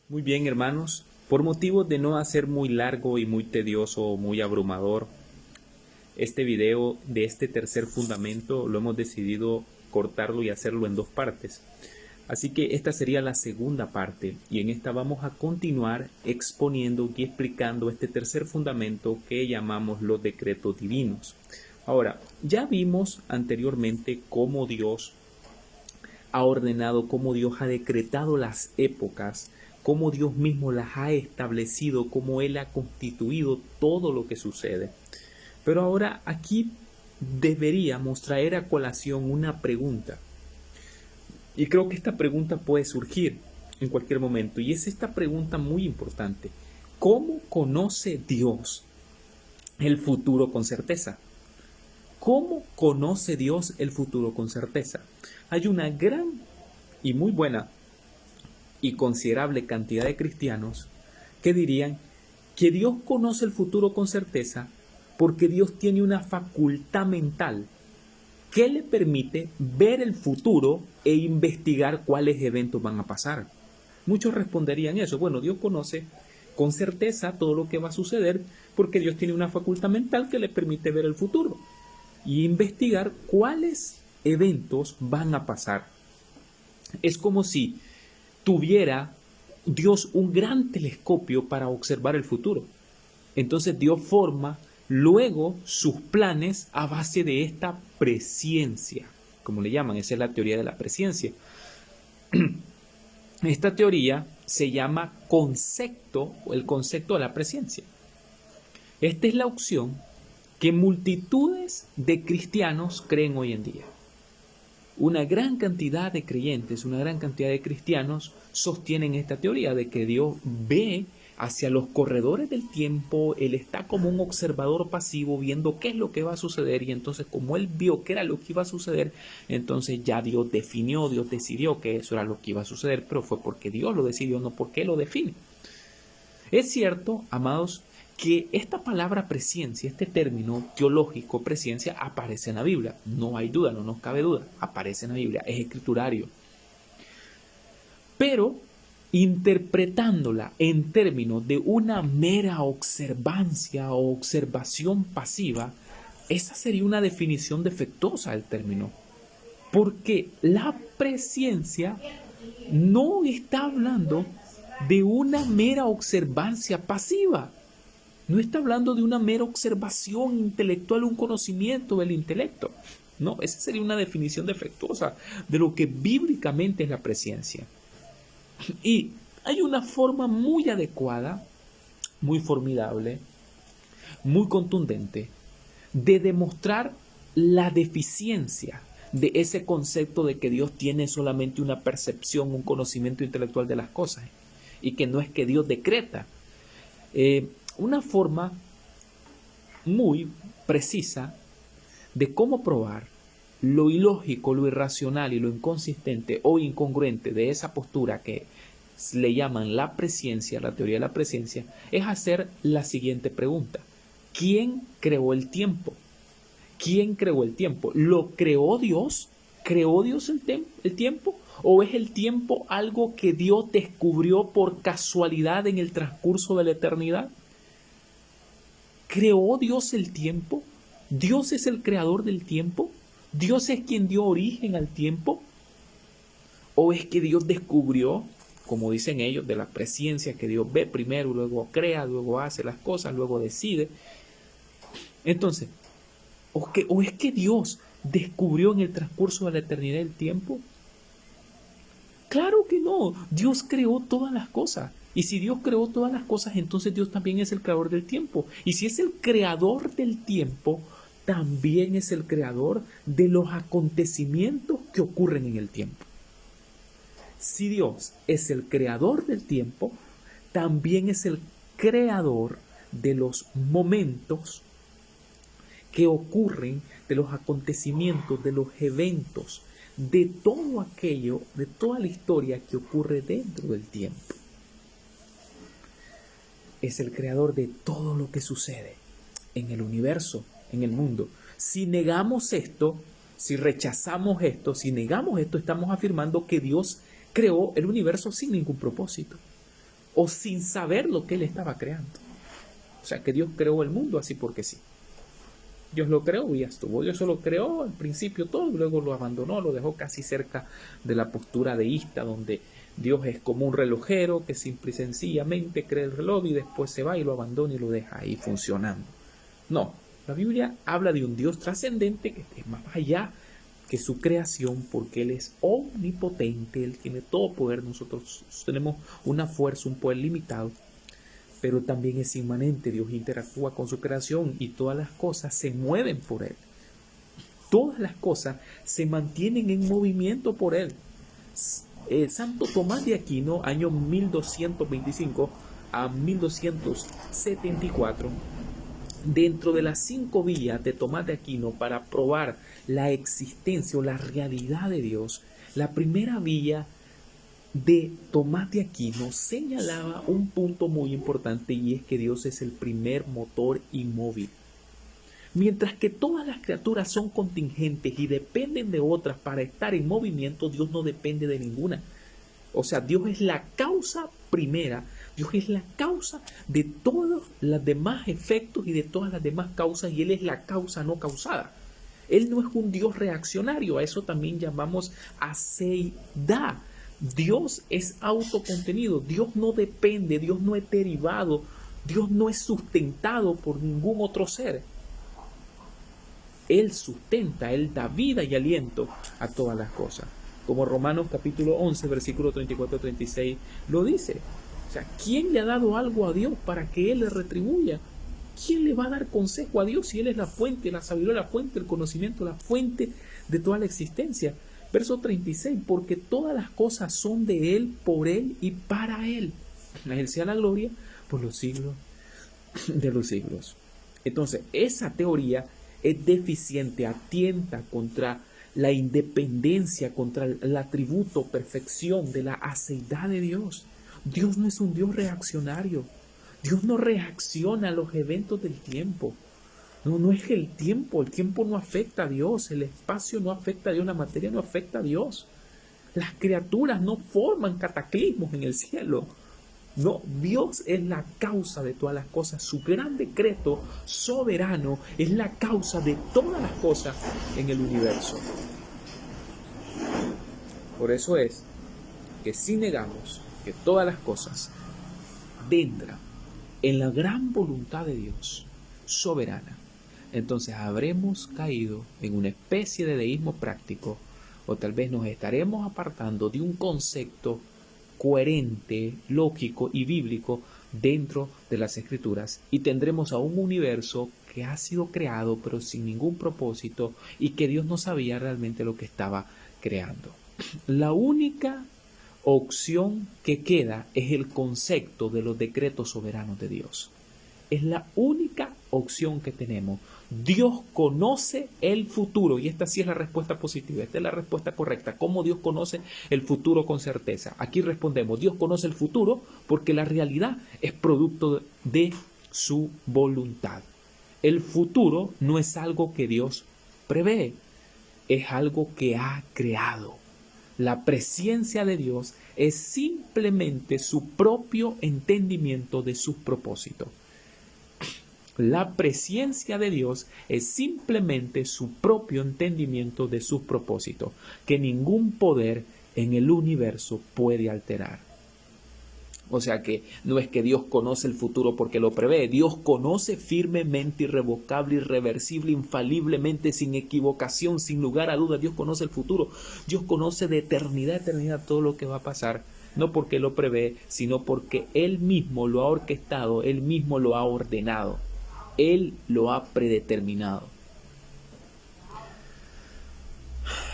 Muy bien, hermanos. Por motivos de no hacer muy largo y muy tedioso o muy abrumador, este video de este tercer fundamento lo hemos decidido cortarlo y hacerlo en dos partes. Así que esta sería la segunda parte y en esta vamos a continuar exponiendo y explicando este tercer fundamento que llamamos los decretos divinos. Ahora, ya vimos anteriormente cómo Dios ha ordenado, cómo Dios ha decretado las épocas, cómo Dios mismo las ha establecido, cómo Él ha constituido todo lo que sucede. Pero ahora aquí deberíamos traer a colación una pregunta. Y creo que esta pregunta puede surgir en cualquier momento. Y es esta pregunta muy importante. ¿Cómo conoce Dios el futuro con certeza? ¿Cómo conoce Dios el futuro con certeza? Hay una gran y muy buena y considerable cantidad de cristianos que dirían que Dios conoce el futuro con certeza porque Dios tiene una facultad mental que le permite ver el futuro e investigar cuáles eventos van a pasar. Muchos responderían eso. Bueno, Dios conoce con certeza todo lo que va a suceder porque Dios tiene una facultad mental que le permite ver el futuro y investigar cuáles eventos van a pasar. Es como si tuviera Dios un gran telescopio para observar el futuro. Entonces Dios forma luego sus planes a base de esta presciencia, como le llaman, esa es la teoría de la presciencia. Esta teoría se llama concepto, o el concepto de la presciencia. Esta es la opción que multitudes de cristianos creen hoy en día. Una gran cantidad de creyentes, una gran cantidad de cristianos sostienen esta teoría de que Dios ve hacia los corredores del tiempo, Él está como un observador pasivo viendo qué es lo que va a suceder y entonces como Él vio qué era lo que iba a suceder, entonces ya Dios definió, Dios decidió que eso era lo que iba a suceder, pero fue porque Dios lo decidió, no porque Él lo define. Es cierto, amados, que esta palabra presciencia, este término teológico presciencia aparece en la Biblia, no hay duda, no nos cabe duda, aparece en la Biblia, es escriturario. Pero interpretándola en términos de una mera observancia o observación pasiva, esa sería una definición defectuosa del término. Porque la presciencia no está hablando de una mera observancia pasiva. No está hablando de una mera observación intelectual, un conocimiento del intelecto. No, esa sería una definición defectuosa de lo que bíblicamente es la presciencia. Y hay una forma muy adecuada, muy formidable, muy contundente de demostrar la deficiencia de ese concepto de que Dios tiene solamente una percepción, un conocimiento intelectual de las cosas y que no es que Dios decreta. Una forma muy precisa de cómo probar lo ilógico, lo irracional y lo inconsistente o incongruente de esa postura que le llaman la presciencia, la teoría de la presciencia, es hacer la siguiente pregunta. ¿Quién creó el tiempo? ¿Quién creó el tiempo? ¿Lo creó Dios? ¿Creó Dios el tiempo? ¿O es el tiempo algo que Dios descubrió por casualidad en el transcurso de la eternidad? ¿Creó Dios el tiempo? ¿Dios es el creador del tiempo? ¿Dios es quien dio origen al tiempo? ¿O es que Dios descubrió, como dicen ellos, de la presciencia que Dios ve primero, luego crea, luego hace las cosas, luego decide? Entonces, ¿o es que Dios descubrió en el transcurso de la eternidad el tiempo? Claro que no, Dios creó todas las cosas. Y si Dios creó todas las cosas, entonces Dios también es el creador del tiempo. Y si es el creador del tiempo, también es el creador de los acontecimientos que ocurren en el tiempo. Si Dios es el creador del tiempo, también es el creador de los momentos que ocurren, de los acontecimientos, de los eventos, de todo aquello, de toda la historia que ocurre dentro del tiempo. Es el creador de todo lo que sucede en el universo, en el mundo. Si negamos esto, si rechazamos esto, si negamos esto, estamos afirmando que Dios creó el universo sin ningún propósito. o sin saber lo que Él estaba creando. O sea, que Dios creó el mundo así porque sí. Dios lo creó y ya estuvo. Dios solo creó al principio todo y luego lo abandonó, lo dejó casi cerca de la postura deísta, donde Dios es como un relojero que simple y sencillamente crea el reloj y después se va y lo abandona y lo deja ahí funcionando. No, la Biblia habla de un Dios trascendente que es más allá que su creación, porque Él es omnipotente, Él tiene todo poder. Nosotros tenemos una fuerza, un poder limitado, pero también es inmanente. Dios interactúa con su creación y todas las cosas se mueven por Él. Todas las cosas se mantienen en movimiento por Él. Santo Tomás de Aquino, año 1225 a 1274, dentro de las 5 vías de Tomás de Aquino para probar la existencia o la realidad de Dios, la primera vía de Tomás de Aquino señalaba un punto muy importante, y es que Dios es el primer motor inmóvil. Mientras que todas las criaturas son contingentes y dependen de otras para estar en movimiento, Dios no depende de ninguna. O sea, Dios es la causa primera, Dios es la causa de todos los demás efectos y de todas las demás causas, y Él es la causa no causada. Él no es un Dios reaccionario, a eso también llamamos aceidad. Dios es autocontenido, Dios no depende, Dios no es derivado, Dios no es sustentado por ningún otro ser. Él sustenta, Él da vida y aliento a todas las cosas. Como Romanos capítulo 11, versículo 34-36 lo dice. O sea, ¿quién le ha dado algo a Dios para que Él le retribuya? ¿Quién le va a dar consejo a Dios si Él es la fuente, la sabiduría, la fuente, el conocimiento, la fuente de toda la existencia? Verso 36, porque todas las cosas son de Él, por Él y para Él. A Él sea la gloria por los siglos de los siglos. Entonces, esa teoría es deficiente, atienta contra la independencia, contra el atributo, perfección de la aceidad de Dios. Dios no es un Dios reaccionario. Dios no reacciona a los eventos del tiempo. No es el tiempo no afecta a Dios, el espacio no afecta a Dios, la materia no afecta a Dios. Las criaturas no forman cataclismos en el cielo. No, Dios es la causa de todas las cosas. Su gran decreto soberano es la causa de todas las cosas en el universo. Por eso es que si negamos que todas las cosas vendrán en la gran voluntad de Dios soberana, entonces habremos caído en una especie de deísmo práctico, o tal vez nos estaremos apartando de un concepto coherente, lógico y bíblico dentro de las Escrituras, y tendremos a un universo que ha sido creado pero sin ningún propósito, y que Dios no sabía realmente lo que estaba creando. La única opción que queda es el concepto de los decretos soberanos de Dios. Es la única opción que tenemos. Dios conoce el futuro, y esta sí es la respuesta positiva, esta es la respuesta correcta. ¿Cómo Dios conoce el futuro con certeza? Aquí respondemos, Dios conoce el futuro porque la realidad es producto de su voluntad. El futuro no es algo que Dios prevé, es algo que ha creado. La presencia de Dios es simplemente su propio entendimiento de sus propósitos. La presencia de Dios es simplemente su propio entendimiento de sus propósitos, que ningún poder en el universo puede alterar. O sea que no es que Dios conoce el futuro porque lo prevé. Dios conoce firmemente, irrevocable, irreversible, infaliblemente, sin equivocación, sin lugar a dudas. Dios conoce el futuro. Dios conoce de eternidad a eternidad todo lo que va a pasar. No porque lo prevé, sino porque Él mismo lo ha orquestado, Él mismo lo ha ordenado. Él lo ha predeterminado.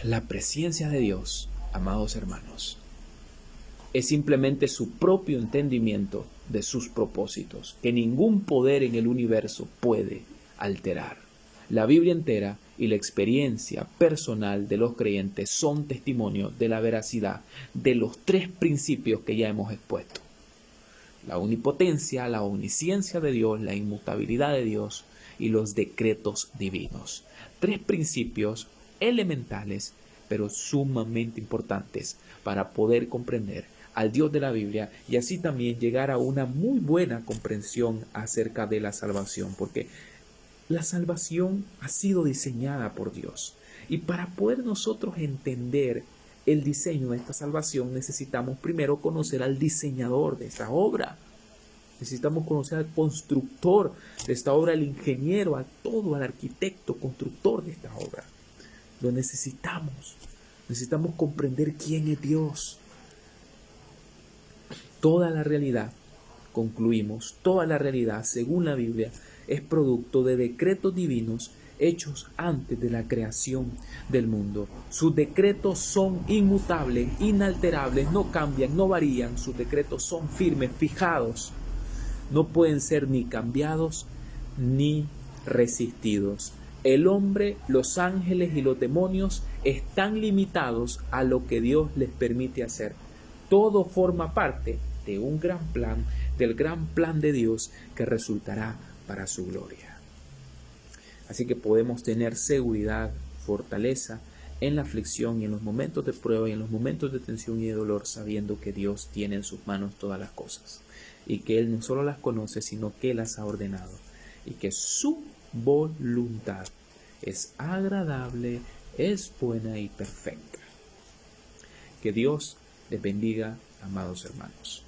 La presencia de Dios, amados hermanos, es simplemente su propio entendimiento de sus propósitos, que ningún poder en el universo puede alterar. La Biblia entera y la experiencia personal de los creyentes son testimonio de la veracidad de los 3 principios que ya hemos expuesto: la omnipotencia, la omnisciencia de Dios, la inmutabilidad de Dios y los decretos divinos. 3 principios elementales, pero sumamente importantes para poder comprender al Dios de la Biblia y así también llegar a una muy buena comprensión acerca de la salvación, porque la salvación ha sido diseñada por Dios. Y para poder nosotros entender el diseño de esta salvación, necesitamos primero conocer al diseñador de esta obra. Necesitamos conocer al constructor de esta obra, al ingeniero, a todo, al arquitecto, constructor de esta obra. Lo necesitamos. Necesitamos comprender quién es Dios. Toda la realidad, concluimos, toda la realidad, según la Biblia, es producto de decretos divinos hechos antes de la creación del mundo. Sus decretos son inmutables, inalterables, no cambian, no varían. Sus decretos son firmes, fijados. No pueden ser ni cambiados ni resistidos. El hombre, los ángeles y los demonios están limitados a lo que Dios les permite hacer. Todo forma parte de un gran plan, del gran plan de Dios que resultará para su gloria. Así que podemos tener seguridad, fortaleza en la aflicción y en los momentos de prueba y en los momentos de tensión y de dolor, sabiendo que Dios tiene en sus manos todas las cosas y que Él no solo las conoce, sino que las ha ordenado y que su voluntad es agradable, es buena y perfecta. Que Dios les bendiga, amados hermanos.